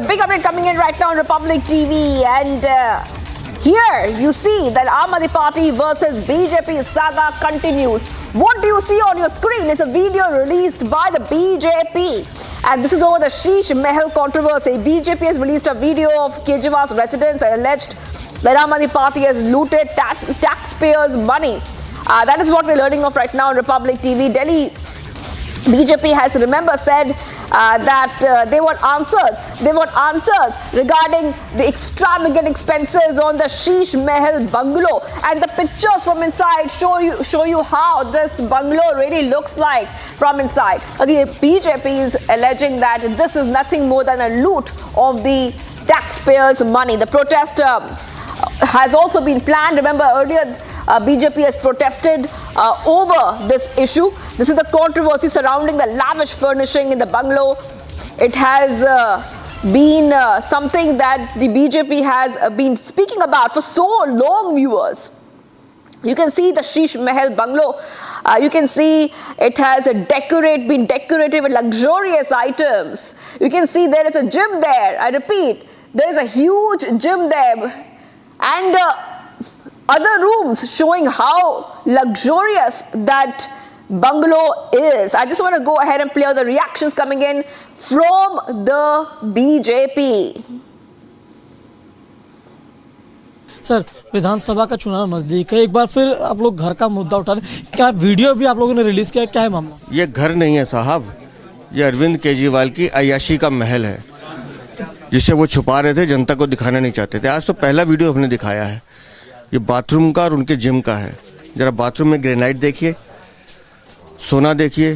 a big update coming in right now on Republic TV, and here you see that Aam Aadmi Party versus BJP saga continues. What do you see on your screen? It's a video released by the BJP, and this is over the Sheesh Mahal controversy. BJP has released a video of Kejriwal's residence and alleged that Aam Aadmi Party has looted taxpayers' money. That is what we're learning of right now on Republic TV. Delhi BJP has, remember, said that they want answers. They want answers regarding the extravagant expenses on the Sheesh Mahal bungalow, and the pictures from inside show you how this bungalow really looks like from inside. The BJP is alleging that this is nothing more than a loot of the taxpayers' money. The protest has also been planned. Remember, earlier BJP has protested over this issue. This is the controversy surrounding the lavish furnishing in the bungalow. It has been something that the BJP has been speaking about for so long, viewers. You can see the Sheesh Mahal bungalow. You can see it has been decorated with luxurious items. You can see there is a gym there. I repeat, there is a huge gym there. And other rooms showing how luxurious that bungalow is. I just want to go ahead and play out the reactions coming in from the BJP. Sir, विधानसभा का चुनाव नजदीक है, एक बार फिर आप लोग घर का मुद्दा उठा रहे हैं। क्या वीडियो भी आप लोगों ने रिलीज किया है? क्या है मामला? ये घर नहीं है साहब, ये अरविंद केजरीवाल की अय्याशी का महल है, जिसे वो छुपा रहे थे, जनता को दिखाना नहीं चाहते थे। आज तो पहला वीडियो हमने दिखाया है। ये बाथरूम का और उनके जिम का है। जरा बाथरूम में ग्रेनाइट देखिए, सोना देखिए,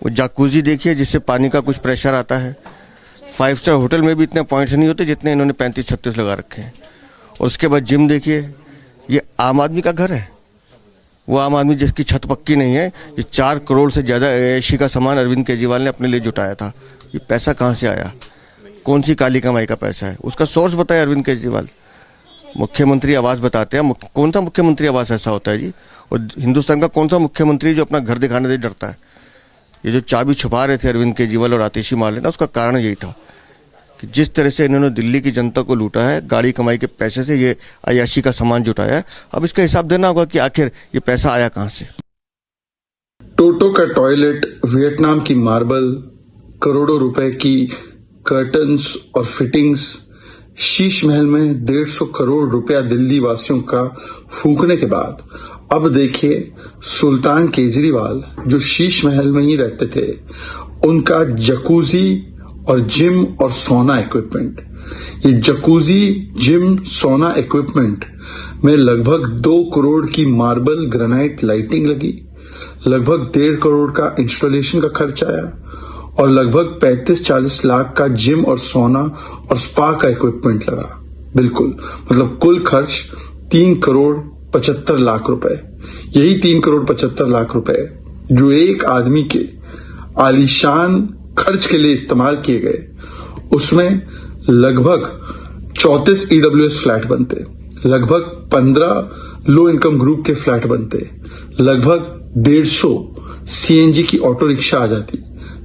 वो जाकूजी देखिए जिससे पानी का कुछ प्रेशर आता है। 5 स्टार होटल में भी इतने पॉइंट्स नहीं होते जितने इन्होंने 35-36 लगा रखे हैं। और उसके बाद जिम देखिए। ये आम आदमी का घर है, वो आम आदमी जिसकी छत पक्की नहीं है। ये 4 करोड़ से ज़्यादा ऐशी का सामान अरविंद केजरीवाल ने अपने लिए जुटाया था। ये पैसा कहाँ से आया? कौन सी काली कमाई का पैसा है? उसका सोर्स बताया अरविंद केजरीवाल। मुख्यमंत्री आवास बताते हैं। कौन सा मुख्यमंत्री आवास ऐसा होता है जी? और हिंदुस्तान का कौन सा मुख्यमंत्री जो अपना घर दिखाने से डरता है? ये जो चाबी छुपा रहे थे अरविंद केजरीवाल और आतिशी माले ना, उसका कारण यही था कि जिस तरह से इन्होंने दिल्ली की जनता को लूटा है, गाड़ी कमाई के पैसे से ये अय्याशी का सामान जुटाया है। अब इसका हिसाब देना होगा कि आखिर ये पैसा आया कहाँ से। टोटो का टॉयलेट, वियतनाम की मार्बल, करोड़ों रुपए की कर्टन्स और फिटिंग्स, शीश महल में 150 करोड़ रुपया दिल्ली वासियों का फूंकने के बाद अब देखिए सुल्तान केजरीवाल, जो शीश महल में ही रहते थे, उनका जकूजी और जिम और सोना इक्विपमेंट। ये जकूजी, जिम, सोना इक्विपमेंट में लगभग 2 करोड़ की मार्बल ग्रेनाइट लाइटिंग लगी, लगभग 1.5 करोड़ का इंस्टॉलेशन का खर्च आया और लगभग 35-40 लाख का जिम और सोना और स्पा का इक्विपमेंट लगा। बिल्कुल, मतलब कुल खर्च 3 करोड़ 75 लाख रुपए। यही 3 करोड़ 75 लाख रुपए जो एक आदमी के आलीशान खर्च के लिए इस्तेमाल किए गए, उसमें लगभग 34 EWS फ्लैट बनते, लगभग 15 लो इनकम ग्रुप के फ्लैट बनते, लगभग 150 CNG की ऑटो रिक्शा आ जाती,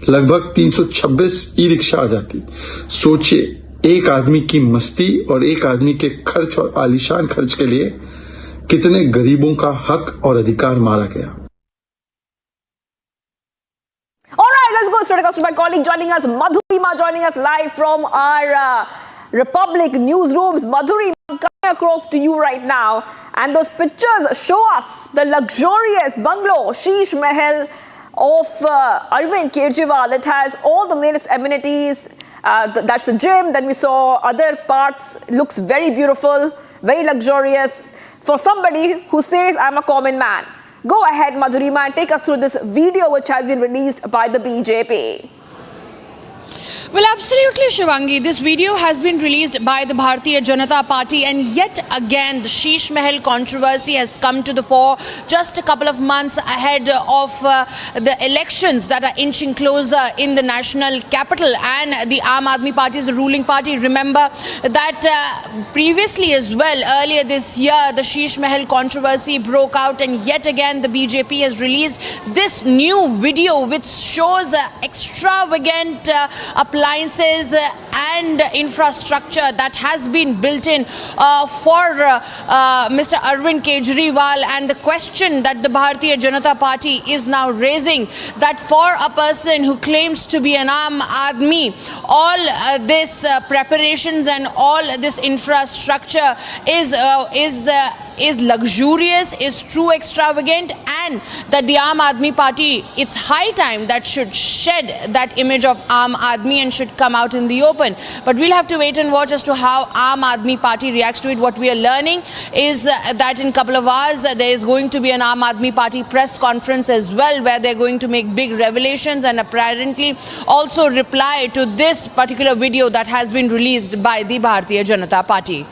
लगभग 326 ई रिक्शा आ जाती। सोचिए, एक आदमी की मस्ती और एक आदमी के खर्च और आलीशान खर्च के लिए कितने गरीबों का हक और अधिकार मारा गया। Alright, let's go straight across to my colleague joining us, Madhurima, joining us live from our Republic newsrooms. Madhurima, I'm coming across to you right now, and those pictures show us the luxurious bungalow, Sheesh Mahal of Arvind Kejriwal. It has all the latest amenities. That's a gym. Then we saw other parts. Looks very beautiful, very luxurious for somebody who says I'm a common man. Go ahead, Madhurima, and take us through this video which has been released by the BJP. Well, absolutely, Shivangi. This video has been released by the Bharatiya Janata Party, and yet again the Sheesh Mahal controversy has come to the fore just a couple of months ahead of the elections that are inching closer in the national capital, and the Aam Aadmi Party is the ruling party. Remember that previously as well, earlier this year, the Sheesh Mahal controversy broke out, and yet again the BJP has released this new video which shows extravagant appliances appliances and infrastructure that has been built in for Mr. Arvind Kejriwal, and the question that the Bharatiya Janata Party is now raising, that for a person who claims to be an Aam Aadmi, all this preparations and all this infrastructure is luxurious, is true extravagant, and that the Aam Aadmi Party, it's high time that should shed that image of Aam Aadmi and should come out in the open. But we'll have to wait and watch as to how Aam Aadmi Party reacts to it. What we are learning is that in a couple of hours there is going to be an Aam Aadmi Party press conference as well, where they're going to make big revelations and apparently also reply to this particular video that has been released by the Bharatiya Janata Party.